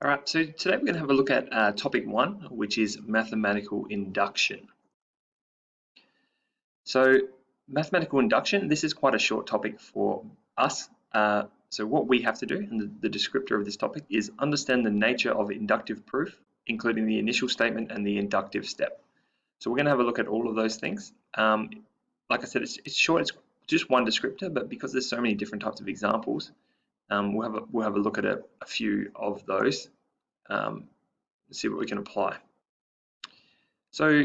All right, so today we're going to have a look at topic 1, which is mathematical induction. So mathematical induction, this is quite a short topic for us. So what we have to do, and the descriptor of this topic, is understand the nature of inductive proof, including the initial statement and the inductive step. So we're going to have a look at all of those things. Like I said, it's short, it's just one descriptor, but because there's so many different types of examples, we'll have a look at a few of those. See what we can apply. So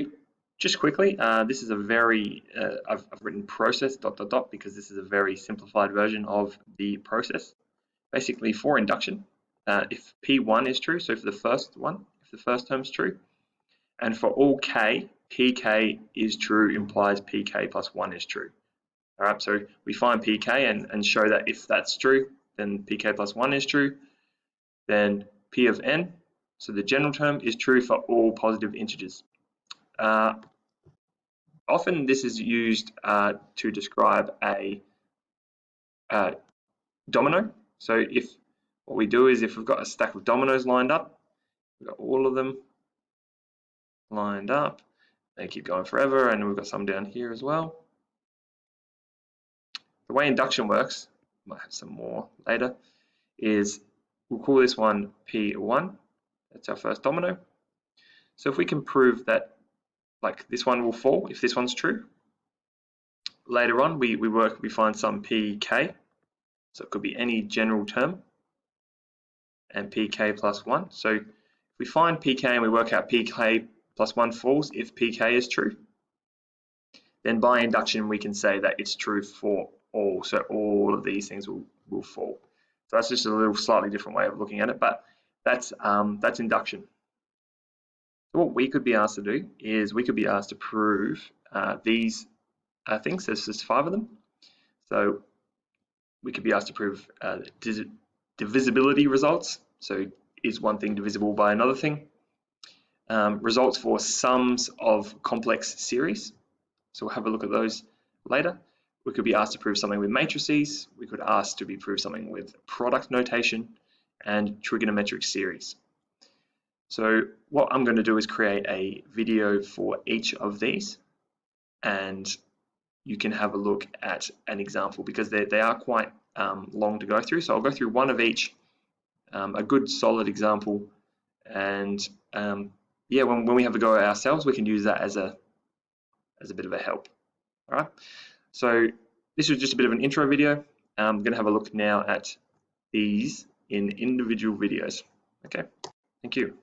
just quickly, this is a very, I've written process ... because this is a very simplified version of the process. Basically for induction, if P1 is true, so for the first one, if the first term is true, and for all K, PK is true implies PK plus 1 is true. All right, so we find PK and show that if that's true, then PK plus 1 is true. Then P of N, so the general term, is true for all positive integers. Often this is used to describe a domino. So if what we do is if we've got a stack of dominoes lined up, we've got all of them lined up, they keep going forever, and we've got some down here as well. The way induction works, might have some more later, is we'll call this one P1. That's our first domino. So if we can prove that like this one will fall if this one's true, later on we find some PK, so it could be any general term, and PK plus 1. So if we find PK and we work out PK plus 1 falls if PK is true, then by induction we can say that it's true for all, so all of these things will fall. So that's just a little slightly different way of looking at it, but that's induction. So what we could be asked to do is we could be asked to prove these things. There's just 5 of them. So we could be asked to prove divisibility results. So is one thing divisible by another thing? Results for sums of complex series. So we'll have a look at those later. We could be asked to prove something with matrices. We could ask to be proved something with product notation and trigonometric series. So what I'm going to do is create a video for each of these, and you can have a look at an example because they are quite long to go through. So I'll go through one of each, a good solid example, and yeah, when we have a go at ourselves, we can use that as a bit of a help. All right. So this was just a bit of an intro video. I'm going to have a look now at these in individual videos. Okay. Thank you.